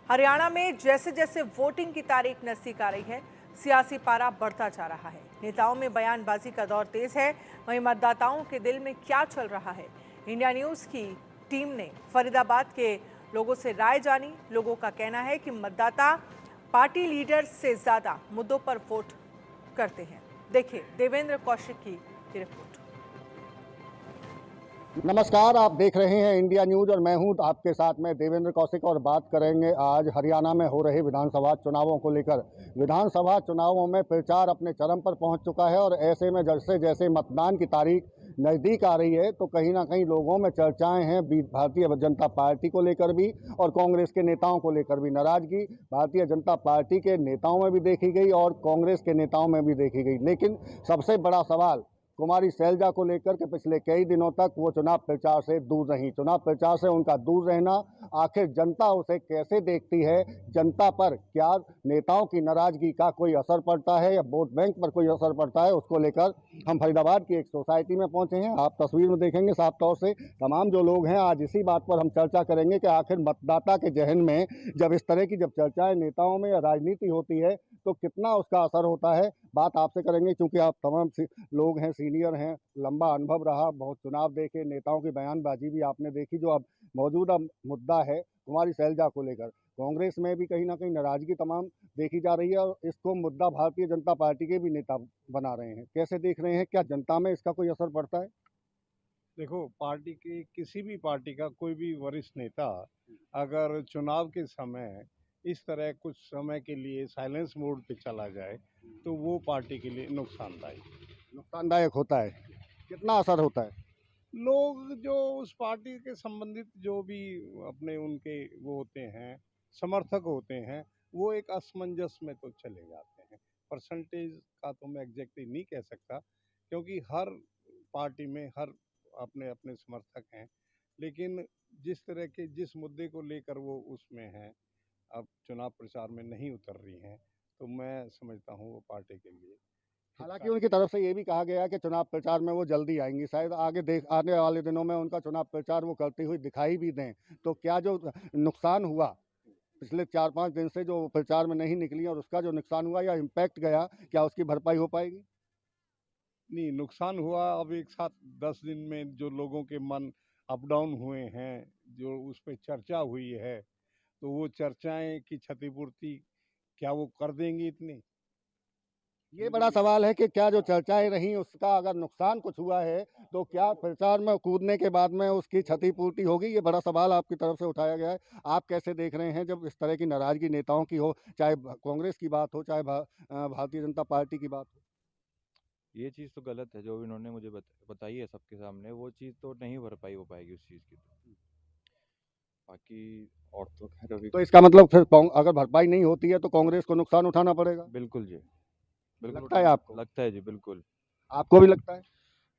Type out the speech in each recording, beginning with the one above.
हरियाणा में जैसे जैसे वोटिंग की तारीख नजदीक आ रही है, सियासी पारा बढ़ता जा रहा है। नेताओं में बयानबाजी का दौर तेज है। वहीं मतदाताओं के दिल में क्या चल रहा है, इंडिया न्यूज की टीम ने फरीदाबाद के लोगों से राय जानी। लोगों का कहना है कि मतदाता पार्टी लीडर से ज्यादा मुद्दों पर वोट करते हैं। देखिए देवेंद्र कौशिक की रिपोर्ट। नमस्कार, आप देख रहे हैं इंडिया न्यूज और मैं हूं आपके साथ में देवेंद्र कौशिक और बात करेंगे आज हरियाणा में हो रहे विधानसभा चुनावों को लेकर। विधानसभा चुनावों में प्रचार अपने चरम पर पहुंच चुका है और ऐसे में जैसे जैसे मतदान की तारीख नज़दीक आ रही है तो कहीं ना कहीं लोगों में चर्चाएं हैं भारतीय जनता पार्टी को लेकर भी और कांग्रेस के नेताओं को लेकर भी। नाराजगी भारतीय जनता पार्टी के नेताओं में भी देखी गई और कांग्रेस के नेताओं में भी देखी गई। लेकिन सबसे बड़ा सवाल कुमारी शैलजा को लेकर के पिछले कई दिनों तक वो चुनाव प्रचार से दूर रही। चुनाव प्रचार से उनका दूर रहना, आखिर जनता उसे कैसे देखती है, जनता पर क्या नेताओं की नाराजगी का कोई असर पड़ता है या वोट बैंक पर कोई असर पड़ता है, उसको लेकर हम फरीदाबाद की एक सोसाइटी में पहुंचे हैं। आप तस्वीर में देखेंगे साफ तौर से तमाम जो लोग हैं, आज इसी बात पर हम चर्चा करेंगे कि आखिर मतदाता के जहन में जब इस तरह की चर्चाएं नेताओं में या राजनीति होती है तो कितना उसका असर होता है। बात आपसे करेंगे क्योंकि आप तमाम लोग हैं, सीनियर हैं, लंबा अनुभव रहा, बहुत चुनाव देखे, नेताओं की बयानबाजी भी आपने देखी। जो अब मौजूदा मुद्दा है कुमारी शैलजा को लेकर, कांग्रेस में भी कहीं ना कहीं नाराजगी तमाम देखी जा रही है और इसको मुद्दा भारतीय जनता पार्टी के भी नेता बना रहे हैं। कैसे देख रहे हैं, क्या जनता में इसका कोई असर पड़ता है? देखो, पार्टी की किसी भी पार्टी का कोई भी वरिष्ठ नेता अगर चुनाव के समय इस तरह कुछ समय के लिए साइलेंस मोड पे चला जाए तो वो पार्टी के लिए नुकसानदायक होता है। कितना असर होता है? लोग जो उस पार्टी के संबंधित जो भी अपने उनके वो होते हैं, समर्थक होते हैं, वो एक असमंजस में तो चले जाते हैं। परसेंटेज का तो मैं एग्जैक्टली नहीं कह सकता क्योंकि हर पार्टी में हर अपने अपने समर्थक हैं, लेकिन जिस तरह के जिस मुद्दे को लेकर वो उसमें हैं, अब चुनाव प्रचार में नहीं उतर रही हैं, तो मैं समझता हूँ वो पार्टी के लिए हालांकि उनकी तरफ से ये भी कहा गया कि चुनाव प्रचार में वो जल्दी आएंगी, शायद आने वाले दिनों में उनका चुनाव प्रचार वो करती हुई दिखाई भी दें। तो क्या जो नुकसान हुआ पिछले 4-5 दिन से, जो प्रचार में नहीं निकली और उसका जो नुकसान हुआ या इम्पैक्ट गया, क्या उसकी भरपाई हो पाएगी? नहीं, नुकसान हुआ। अब एक साथ 10 दिन में जो लोगों के मन अप डाउन हुए हैं, जो उस पर चर्चा हुई है, तो वो चर्चाएं की क्षतिपूर्ति क्या वो कर देंगी इतनी? ये बड़ा सवाल है कि क्या जो चर्चाएं रही उसका अगर नुकसान कुछ हुआ है तो क्या प्रचार में कूदने के बाद में उसकी क्षतिपूर्ति होगी? ये बड़ा सवाल आपकी तरफ से उठाया गया है। आप कैसे देख रहे हैं जब इस तरह की नाराजगी नेताओं की हो, चाहे कांग्रेस की बात हो, चाहे भारतीय जनता पार्टी की बात हो? ये चीज़ तो गलत है जो इन्होंने मुझे बताई है सबके सामने। वो चीज़ तो नहीं भरपाई हो पाएगी उस चीज़ की। तो बाकी और तो खैर अभी तो इसका मतलब फिर अगर भरपाई नहीं होती है तो कांग्रेस को नुकसान उठाना पड़ेगा? बिल्कुल जी, बिल्कुल लगता है आपको? लगता है जी, बिल्कुल। आपको भी लगता है?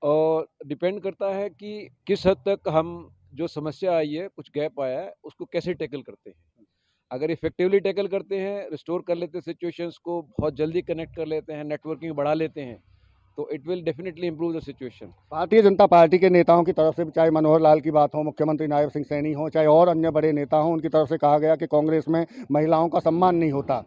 और डिपेंड करता है कि किस हद तक हम जो समस्या आई है, कुछ गैप आया है, उसको कैसे टैकल करते हैं। अगर इफेक्टिवली टैकल करते हैं, रिस्टोर कर लेते हैं सिचुएशंस को, बहुत जल्दी कनेक्ट कर लेते हैं, नेटवर्किंग बढ़ा लेते हैं, तो it will definitely improve the situation. Bharatiya Janata party के नेताओं की तरफ से, चाहे मनोहर लाल की बात हो, मुख्यमंत्री नायब सिंह सैनी हो, चाहे और अन्य बड़े नेता हों, उनकी तरफ से कहा गया कि कांग्रेस में महिलाओं का सम्मान नहीं होता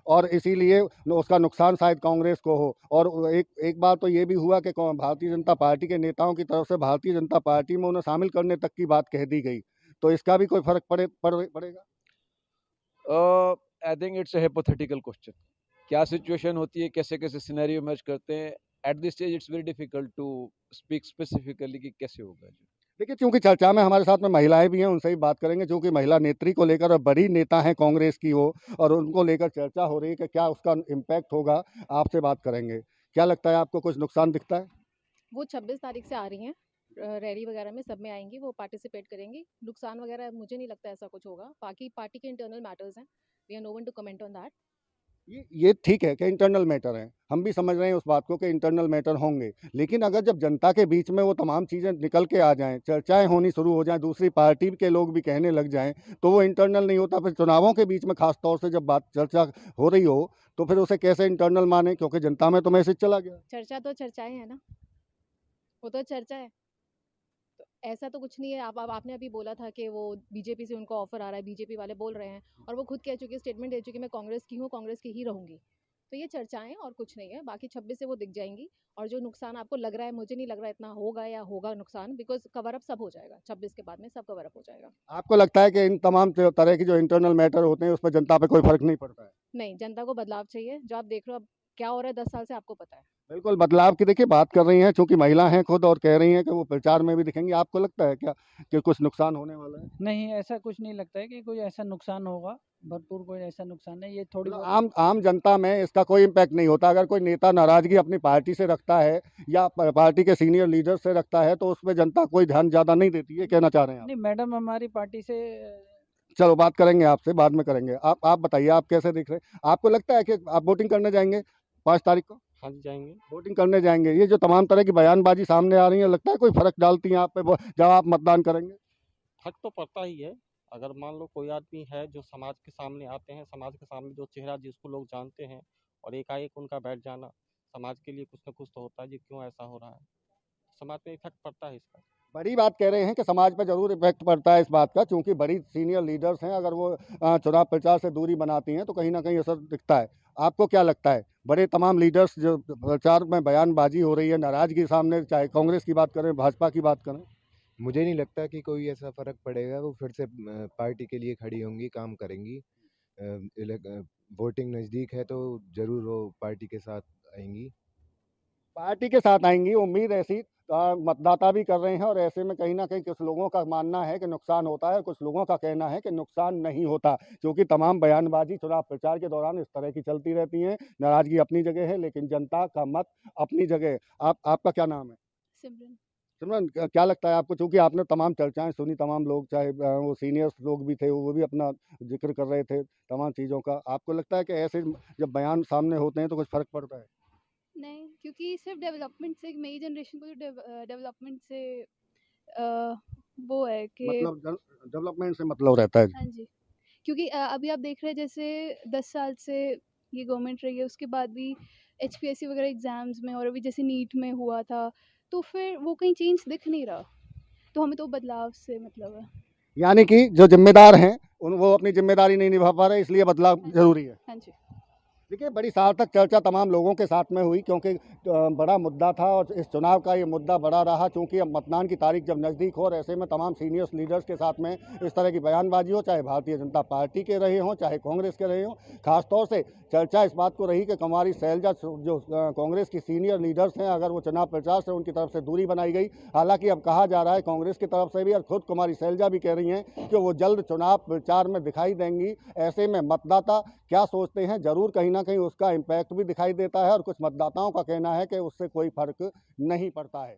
और इसीलिए उसका नुकसान शायद कांग्रेस को हो। और एक बार तो ये भी हुआ कि भारतीय जनता पार्टी के नेताओं की तरफ से भारतीय जनता पार्टी में उन्हें शामिल करने तक की बात कह दी गई। तो इसका भी कोई फर्क पड़ेगा? I think it's a hypothetical question. क्या सिचुएशन होती है, कैसे कैसे सिनेरियो इमर्ज करते हैं, at this stage it's very difficult to speak specifically कि कैसे होगा जी। देखिए, क्योंकि चर्चा में हमारे साथ में महिलाएं भी हैं, उनसे ही बात करेंगे, जो कि महिला नेत्री को लेकर और बड़ी नेता हैं कांग्रेस की वो, और उनको लेकर चर्चा हो रही है कि क्या उसका इम्पैक्ट होगा। आपसे बात करेंगे। क्या लगता है आपको, कुछ नुकसान दिखता है? वो 26 तारीख से आ रही हैं, रैली वगैरह में सब में आएंगी, वो पार्टिसिपेट करेंगी। नुकसान वगैरह मुझे नहीं लगता ऐसा कुछ होगा। बाकी पार्टी के इंटरनल मैटर्स हैं, we are no one to comment on that. ये ठीक है कि इंटरनल मैटर है, हम भी समझ रहे हैं उस बात को कि इंटरनल मैटर होंगे, लेकिन अगर जब जनता के बीच में वो तमाम चीज़ें निकल के आ जाएं, चर्चाएं होनी शुरू हो जाएं, दूसरी पार्टी के लोग भी कहने लग जाएं, तो वो इंटरनल नहीं होता। फिर चुनावों के बीच में खास तौर से जब बात चर्चा हो रही हो तो फिर उसे कैसे इंटरनल माने, क्योंकि जनता में तो मैसेज चला गया। चर्चा तो चर्चाएं है ना, वो तो चर्चा है। तो ऐसा तो कुछ नहीं है। आप आपने अभी बोला था कि वो बीजेपी से उनको ऑफर आ रहा है, बीजेपी वाले बोल रहे हैं, और वो खुद कह चुकी है, स्टेटमेंट दे चुकी है, मैं कांग्रेस की हूँ, कांग्रेस की ही रहूंगी। तो ये चर्चाएं और कुछ नहीं है। बाकी 26 से वो दिख जाएंगी, और जो नुकसान आपको लग रहा है, मुझे नहीं लग रहा इतना होगा या होगा नुकसान, बिकॉज कवर अप सब हो जाएगा 26 के बाद में, सब कवर अप हो जाएगा। आपको लगता है कि इन तमाम तरह की जो इंटरनल मैटर होते हैं उस पर जनता पे कोई फर्क नहीं पड़ता है? नहीं, जनता को बदलाव चाहिए। जो आप देख रहे हो अब क्या हो रहा है 10 साल से, आपको पता है। बिल्कुल बदलाव की देखिए बात कर रही हैं, चूंकि महिला हैं खुद और कह रही हैं कि वो प्रचार में भी दिखेंगी। आपको लगता है क्या कि कुछ नुकसान होने वाला है? नहीं, ऐसा कुछ नहीं लगता है कि कोई ऐसा नुकसान होगा। भरपूर कोई ऐसा नुकसान नहीं, ये थोड़ी मतलब बहुत आम जनता में इसका कोई इम्पैक्ट नहीं होता। अगर कोई नेता नाराजगी अपनी पार्टी से रखता है या पार्टी के सीनियर लीडर से रखता है तो उसमें जनता कोई ध्यान ज़्यादा नहीं देती है, कहना चाह रहे हैं आप? नहीं, मैडम हमारी पार्टी से चलो बात करेंगे आपसे, बाद में करेंगे। आप बताइए, आप कैसे देख रहे हैं? आपको लगता है कि आप वोटिंग करने जाएंगे 5 तारीख को? हाँ जी, जाएँगे। वोटिंग करने जाएंगे। ये जो तमाम तरह की बयानबाजी सामने आ रही है, लगता है कोई फर्क डालती हैं आप पे जब आप मतदान करेंगे? फ़र्क तो पड़ता ही है। अगर मान लो कोई आदमी है जो समाज के सामने आते हैं, समाज के सामने जो चेहरा जिसको लोग जानते हैं और एकाएक उनका बैठ जाना, समाज के लिए कुछ न कुछ तो होता है, ये क्यों ऐसा हो रहा है? समाज पे इफ़ेक्ट पड़ता है इसका। बड़ी बात कह रहे हैं कि समाज पर ज़रूर इफेक्ट पड़ता है इस बात का, क्योंकि बड़ी सीनियर लीडर्स हैं, अगर वो चुनाव प्रचार से दूरी बनाती हैं तो कहीं ना कहीं असर दिखता है। आपको क्या लगता है, बड़े तमाम लीडर्स जो प्रचार में बयानबाजी हो रही है, नाराजगी सामने, चाहे कांग्रेस की बात करें, भाजपा की बात करें? मुझे नहीं लगता कि कोई ऐसा फ़र्क पड़ेगा। वो फिर से पार्टी के लिए खड़ी होंगी, काम करेंगी। वोटिंग नज़दीक है तो ज़रूर वो पार्टी के साथ आएँगी। पार्टी के साथ आएंगी, उम्मीद ऐसी मतदाता भी कर रहे हैं, और ऐसे में कहीं ना कहीं कुछ लोगों का मानना है कि नुकसान होता है, कुछ लोगों का कहना है कि नुकसान नहीं होता, क्योंकि तमाम बयानबाजी चुनाव प्रचार के दौरान इस तरह की चलती रहती हैं। नाराजगी अपनी जगह है, लेकिन जनता का मत अपनी जगह है। आपका क्या नाम है? सिमरन। सिमरन, क्या लगता है आपको, चूंकि आपने तमाम चर्चाएं सुनी, तमाम लोग, चाहे वो सीनियर्स लोग भी थे, वो भी अपना जिक्र कर रहे थे तमाम चीज़ों का, आपको लगता है कि ऐसे जब बयान सामने होते हैं तो कुछ फर्क पड़ता है? नहीं, क्योंकि सिर्फ डेवलपमेंट से, नई जनरेशन को जो डेवलपमेंट से अ, वो है कि मतलब डेवलपमेंट से मतलब रहता है? हाँ जी, क्योंकि अभी आप देख रहे हैं जैसे 10 साल से ये गवर्नमेंट रही है, उसके बाद भी एचपीएससी वगैरह एग्ज़ाम्स में, और अभी जैसे नीट में हुआ था, तो फिर वो कहीं चेंज दिख नहीं रहा। तो हमें तो बदलाव से मतलब है। यानी कि जो जिम्मेदार हैं वो अपनी जिम्मेदारी नहीं निभा पा रहे, इसलिए बदलाव हाँ जी, जरूरी है। हाँ जी। देखिए, बड़ी सार्थक चर्चा तमाम लोगों के साथ में हुई, क्योंकि बड़ा मुद्दा था और इस चुनाव का ये मुद्दा बड़ा रहा, क्योंकि अब मतदान की तारीख जब नज़दीक हो, और ऐसे में तमाम सीनियर्स लीडर्स के साथ में इस तरह की बयानबाजी हो, चाहे भारतीय जनता पार्टी के रहे हों, चाहे कांग्रेस के रहे हों। खासतौर से चर्चा इस बात को रही कि कुमारी शैलजा जो कांग्रेस की सीनियर लीडर्स हैं, अगर वो चुनाव प्रचार से उनकी तरफ से दूरी बनाई गई। हालांकि अब कहा जा रहा है कांग्रेस की तरफ से भी, और खुद कुमारी शैलजा भी कह रही हैं कि वो जल्द चुनाव प्रचार में दिखाई देंगी। ऐसे में मतदाता क्या सोचते हैं, जरूर कहीं ना कहीं उसका इम्पैक्ट भी दिखाई देता है, और कुछ मतदाताओं का कहना है कि उससे कोई फर्क नहीं पड़ता है।